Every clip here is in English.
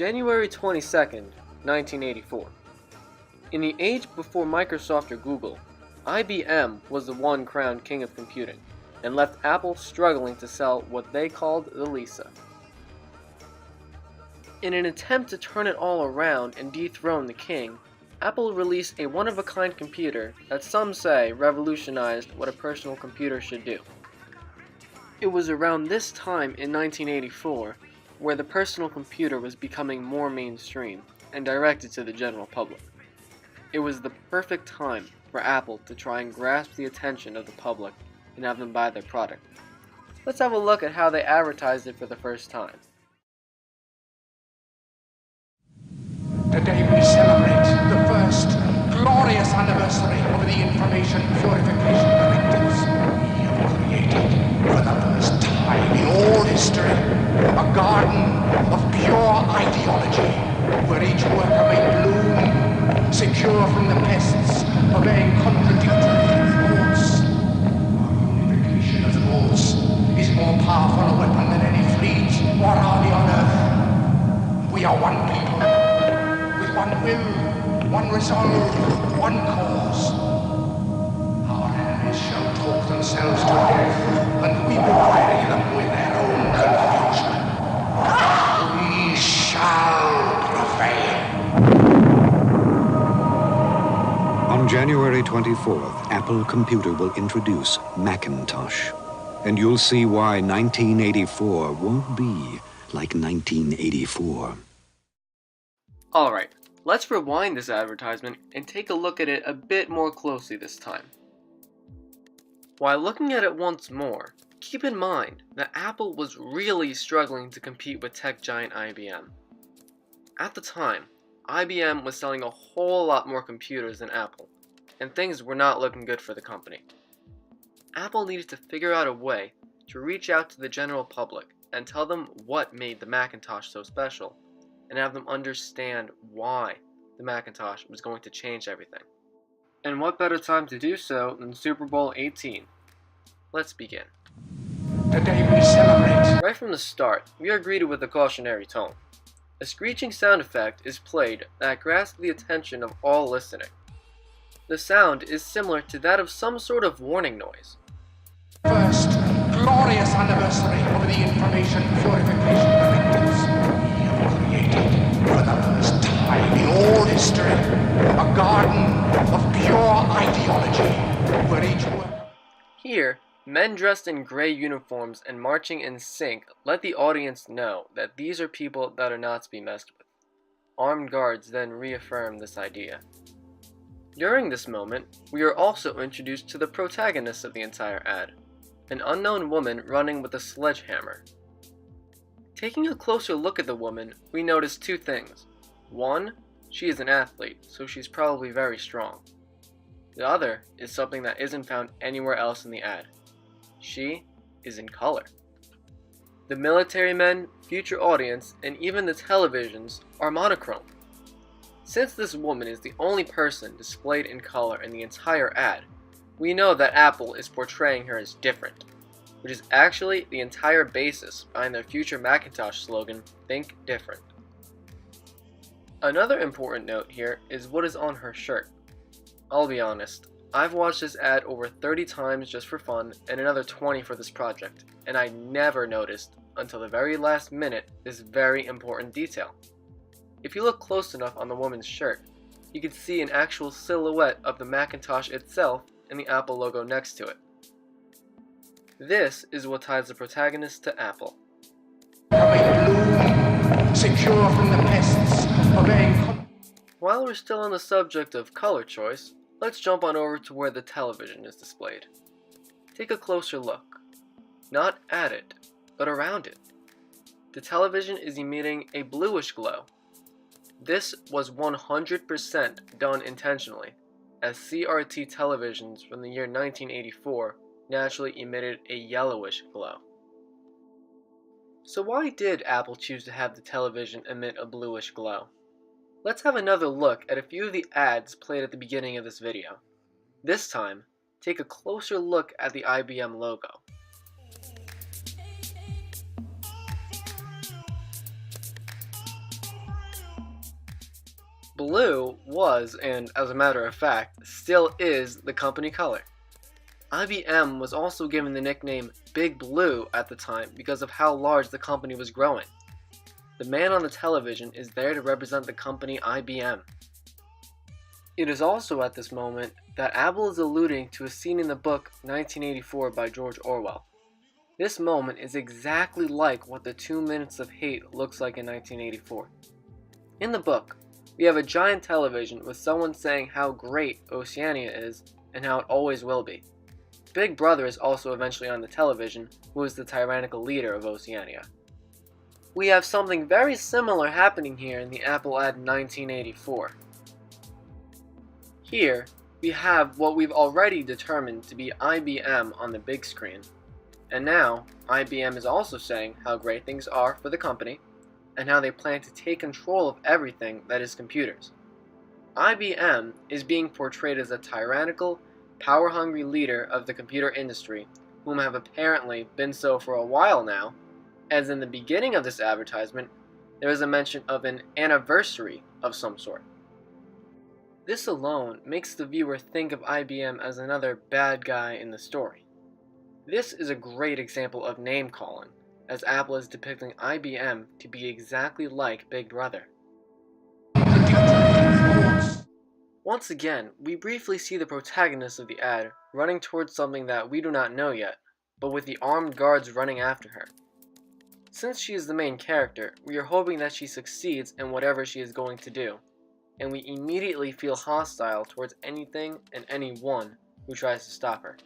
January 22nd, 1984. In the age before Microsoft or Google, IBM was the one crowned king of computing, and left Apple struggling to sell what they called the Lisa. In an attempt to turn it all around and dethrone the king, Apple released a one-of-a-kind computer that some say revolutionized what a personal computer should do. It was around this time in 1984 where the personal computer was becoming more mainstream and directed to the general public. It was the perfect time for Apple to try and grasp the attention of the public and have them buy their product. Let's have a look at how they advertised it for the first time. Today we celebrate the first glorious anniversary of the Information Purification Directives. We have created, for the first time in all history, a garden of pure ideology, where each worker may bloom, secure from the pests, obeying contradictory thoughts. Our unification of thoughts is more powerful a weapon than any fleet or army on earth. We are one people. One will, one resolve, one cause. Our enemies shall talk themselves to death, and we will bury them with their own confusion. We shall prevail. On January 24th, Apple Computer will introduce Macintosh. And you'll see why 1984 won't be like 1984. Alright. Let's rewind this advertisement and take a look at it a bit more closely this time. While looking at it once more, keep in mind that Apple was really struggling to compete with tech giant IBM. At the time, IBM was selling a whole lot more computers than Apple, and things were not looking good for the company. Apple needed to figure out a way to reach out to the general public and tell them what made the Macintosh so special, and have them understand why the Macintosh was going to change everything. And what better time to do so than Super Bowl 18? Let's begin. Today we celebrate. Right from the start, we are greeted with a cautionary tone. A screeching sound effect is played that grasps the attention of all listening. The sound is similar to that of some sort of warning noise. First glorious anniversary of the Information Purification Directives. We have created, for the first time in all history, a garden of pure ideology, where each worker... Here, men dressed in gray uniforms and marching in sync let the audience know that these are people that are not to be messed with. Armed guards then reaffirm this idea. During this moment, we are also introduced to the protagonist of the entire ad, an unknown woman running with a sledgehammer. Taking a closer look at the woman, we notice two things. One, she is an athlete, so she's probably very strong. The other is something that isn't found anywhere else in the ad. She is in color. The military men, future audience, and even the televisions are monochrome. Since this woman is the only person displayed in color in the entire ad, we know that Apple is portraying her as different, which is actually the entire basis behind their future Macintosh slogan, Think Different. Another important note here is what is on her shirt. I'll be honest, I've watched this ad over 30 times just for fun and another 20 for this project, and I never noticed until the very last minute this very important detail. If you look close enough on the woman's shirt, you can see an actual silhouette of the Macintosh itself and the Apple logo next to it. This is what ties the protagonist to Apple. Secure from the pests, obeying... While we're still on the subject of color choice, let's jump on over to where the television is displayed. Take a closer look. Not at it, but around it. The television is emitting a bluish glow. This was 100% done intentionally, as CRT televisions from the year 1984 naturally emitted a yellowish glow. So why did Apple choose to have the television emit a bluish glow? Let's have another look at a few of the ads played at the beginning of this video. This time, take a closer look at the IBM logo. Blue was, and as a matter of fact, still is, the company color. IBM was also given the nickname Big Blue at the time because of how large the company was growing. The man on the television is there to represent the company IBM. It is also at this moment that Apple is alluding to a scene in the book 1984 by George Orwell. This moment is exactly like what the 2 Minutes of Hate looks like in 1984. In the book, we have a giant television with someone saying how great Oceania is and how it always will be. Big Brother is also eventually on the television, who is the tyrannical leader of Oceania. We have something very similar happening here in the Apple ad 1984. Here, we have what we've already determined to be IBM on the big screen. And now, IBM is also saying how great things are for the company, and how they plan to take control of everything that is computers. IBM is being portrayed as a tyrannical, power-hungry leader of the computer industry, whom have apparently been so for a while now, as in the beginning of this advertisement, there is a mention of an anniversary of some sort. This alone makes the viewer think of IBM as another bad guy in the story. This is a great example of name-calling, as Apple is depicting IBM to be exactly like Big Brother. Once again, we briefly see the protagonist of the ad running towards something that we do not know yet, but with the armed guards running after her. Since she is the main character, we are hoping that she succeeds in whatever she is going to do, and we immediately feel hostile towards anything and anyone who tries to stop her.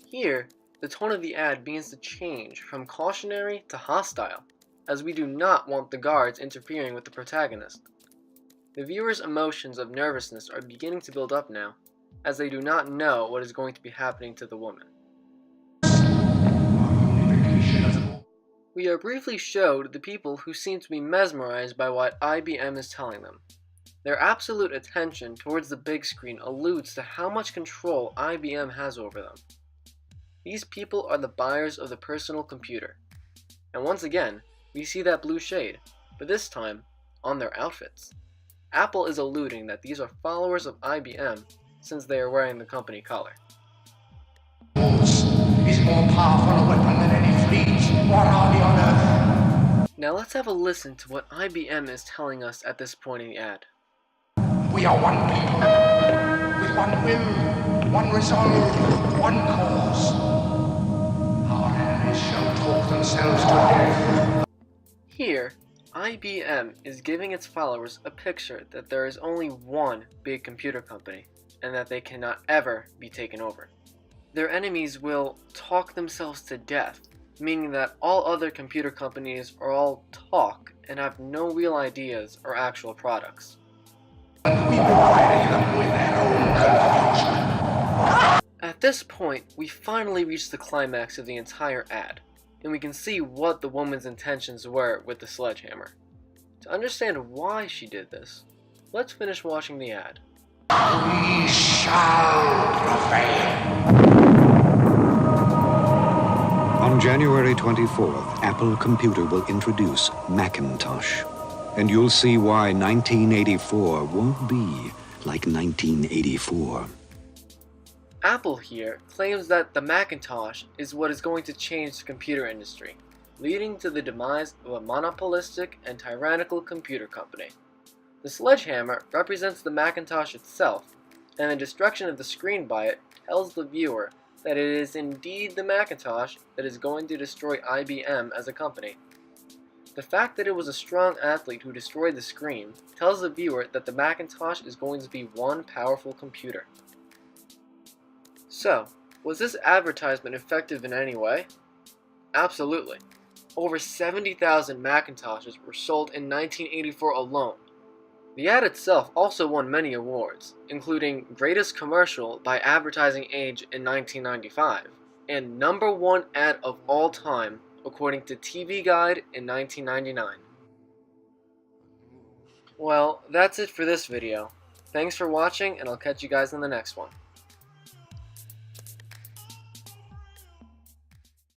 Here, the tone of the ad begins to change from cautionary to hostile, as we do not want the guards interfering with the protagonist. The viewer's emotions of nervousness are beginning to build up now, as they do not know what is going to be happening to the woman. We are briefly showed the people who seem to be mesmerized by what IBM is telling them. Their absolute attention towards the big screen alludes to how much control IBM has over them. These people are the buyers of the personal computer. And once again, we see that blue shade, but this time on their outfits. Apple is alluding that these are followers of IBM since they are wearing the company color. Is more powerful a weapon than any fleet or army on Earth. Now let's have a listen to what IBM is telling us at this point in the ad. We are one people, with one will, one resolve, one cause. Our enemies shall talk themselves to death. Here, IBM is giving its followers a picture that there is only one big computer company, and that they cannot ever be taken over. Their enemies will talk themselves to death, meaning that all other computer companies are all talk and have no real ideas or actual products. We bury them with their own confusion. At this point, we finally reach the climax of the entire ad, and we can see what the woman's intentions were with the sledgehammer. To understand why she did this, let's finish watching the ad. We shall prevail. On January 24th, Apple Computer will introduce Macintosh. And you'll see why 1984 won't be like 1984. Apple here claims that the Macintosh is what is going to change the computer industry, leading to the demise of a monopolistic and tyrannical computer company. The sledgehammer represents the Macintosh itself, and the destruction of the screen by it tells the viewer that it is indeed the Macintosh that is going to destroy IBM as a company. The fact that it was a strong athlete who destroyed the screen tells the viewer that the Macintosh is going to be one powerful computer. So, was this advertisement effective in any way? Absolutely. Over 70,000 Macintoshes were sold in 1984 alone. The ad itself also won many awards, including Greatest Commercial by Advertising Age in 1995, and #1 ad of all time according to TV Guide in 1999. Well, that's it for this video. Thanks for watching, and I'll catch you guys in the next one.